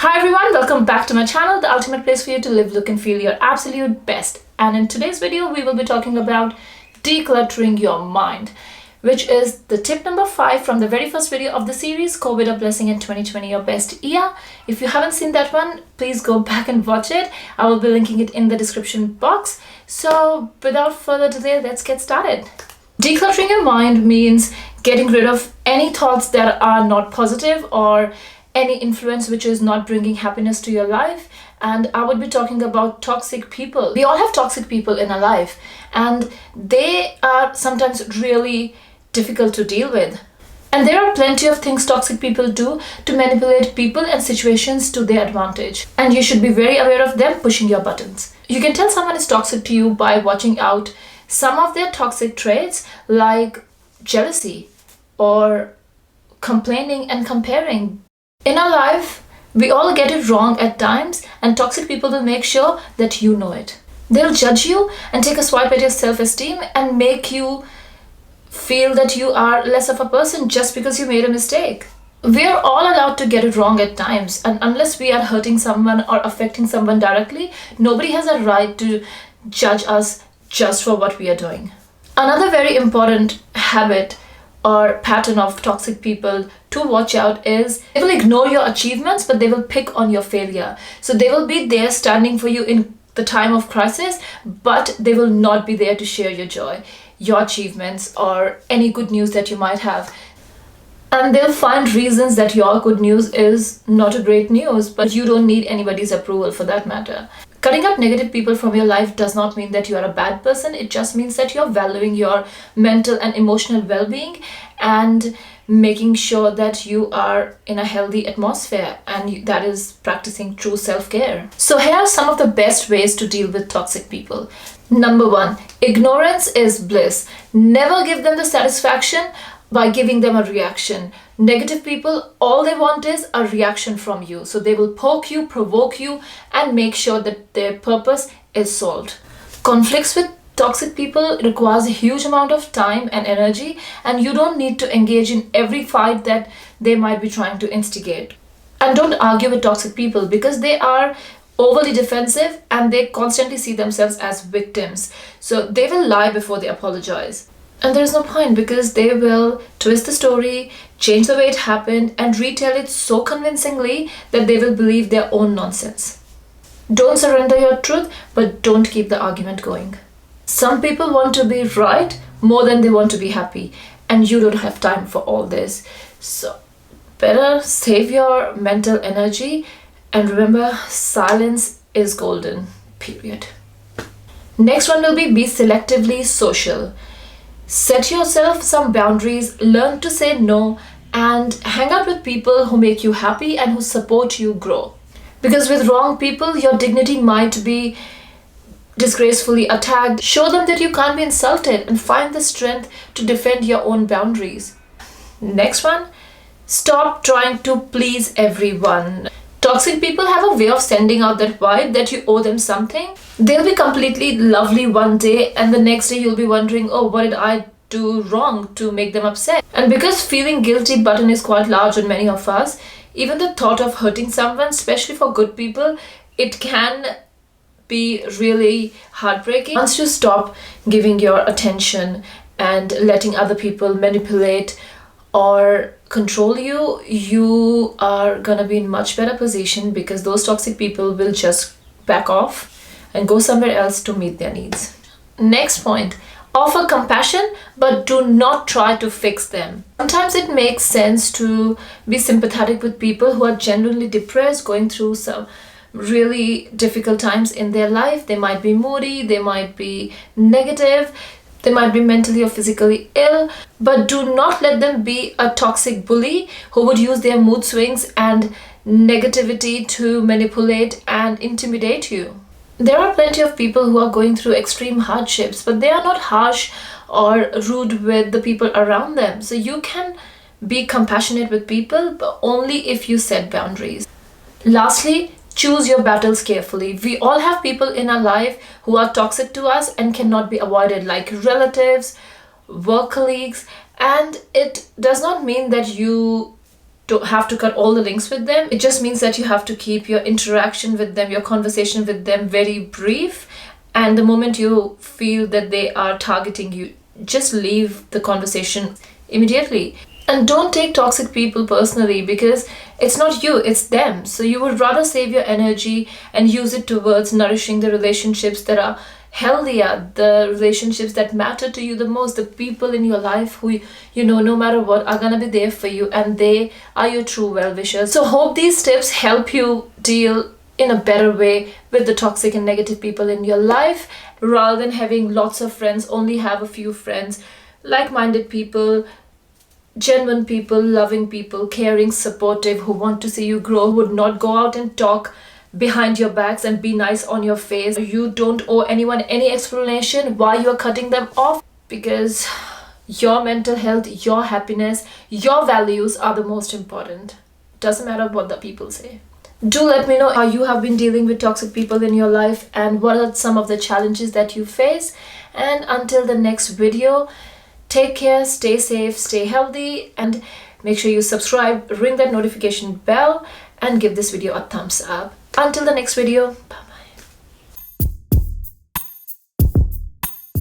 Hi everyone, welcome back to my channel, the ultimate place for you to live, look and feel your absolute best. And in today's video, we will be talking about decluttering your mind, which is the tip number 5 from the very first video of the series, COVID a Blessing in 2020, Your Best Year. If you haven't seen that one, please go back and watch it. I will be linking it in the description box. So without further delay, let's get started. Decluttering your mind means getting rid of any thoughts that are not positive or any influence which is not bringing happiness to your life. And I would be talking about toxic people. We all have toxic people in our life, and they are sometimes really difficult to deal with. And there are plenty of things toxic people do to manipulate people and situations to their advantage. And you should be very aware of them pushing your buttons. You can tell someone is toxic to you by watching out some of their toxic traits, like jealousy or complaining and comparing. In our life, we all get it wrong at times, and toxic people will make sure that you know it. They'll judge you and take a swipe at your self-esteem and make you feel that you are less of a person just because you made a mistake. We are all allowed to get it wrong at times, and unless we are hurting someone or affecting someone directly, nobody has a right to judge us just for what we are doing. Another very important habit or pattern of toxic people to watch out is they will ignore your achievements, but they will pick on your failure. So they will be there standing for you in the time of crisis, but they will not be there to share your joy, your achievements, or any good news that you might have. And they'll find reasons that your good news is not a great news, but you don't need anybody's approval for that matter. Cutting up negative people from your life does not mean that you are a bad person. It just means that you're valuing your mental and emotional well-being and making sure that you are in a healthy atmosphere, and that is practicing true self-care. So here are some of the best ways to deal with toxic people. Number 1, ignorance is bliss. Never give them the satisfaction by giving them a reaction. Negative people, all they want is a reaction from you. So they will poke you, provoke you, and make sure that their purpose is solved. Conflicts with toxic people requires a huge amount of time and energy, and you don't need to engage in every fight that they might be trying to instigate. And don't argue with toxic people because they are overly defensive and they constantly see themselves as victims. So they will lie before they apologize. And there's no point because they will twist the story, change the way it happened, and retell it so convincingly that they will believe their own nonsense. Don't surrender your truth, but don't keep the argument going. Some people want to be right more than they want to be happy, and you don't have time for all this. So better save your mental energy, and remember, silence is golden, period. Next one will be selectively social. Set yourself some boundaries, learn to say no, and hang out with people who make you happy and who support you grow. Because with wrong people, your dignity might be disgracefully attacked. Show them that you can't be insulted and find the strength to defend your own boundaries. Next one, stop trying to please everyone. Toxic people have a way of sending out that vibe that you owe them something. They'll be completely lovely one day, and the next day you'll be wondering, oh, what did I do wrong to make them upset? And because feeling guilty button is quite large on many of us, even the thought of hurting someone, especially for good people, it can be really heartbreaking. Once you stop giving your attention and letting other people manipulate or control you, you are gonna be in much better position because those toxic people will just back off and go somewhere else to meet their needs. Next point, offer compassion, but do not try to fix them. Sometimes it makes sense to be sympathetic with people who are genuinely depressed, going through some really difficult times in their life. They might be moody, they might be negative, they might be mentally or physically ill, but do not let them be a toxic bully who would use their mood swings and negativity to manipulate and intimidate you. There are plenty of people who are going through extreme hardships, but they are not harsh or rude with the people around them. So you can be compassionate with people, but only if you set boundaries. Lastly, choose your battles carefully. We all have people in our life who are toxic to us and cannot be avoided, like relatives, work colleagues, and it does not mean that you don't have to cut all the links with them. It just means that you have to keep your interaction with them, your conversation with them very brief. And the moment you feel that they are targeting you, just leave the conversation immediately. And don't take toxic people personally, because it's not you, it's them. So you would rather save your energy and use it towards nourishing the relationships that are healthier, the relationships that matter to you the most, the people in your life who, you know, no matter what, are gonna be there for you, and they are your true well-wishers. So hope these tips help you deal in a better way with the toxic and negative people in your life. Rather than having lots of friends, only have a few friends, like-minded people, genuine people, loving people, caring, supportive, who want to see you grow, who would not go out and talk behind your backs and be nice on your face. You don't owe anyone any explanation why you're cutting them off, because your mental health, your happiness, your values are the most important. Doesn't matter what the people say. Do let me know how you have been dealing with toxic people in your life and what are some of the challenges that you face. And until the next video, take care, stay safe, stay healthy, and make sure you subscribe, ring that notification bell, and give this video a thumbs up. Until the next video, bye.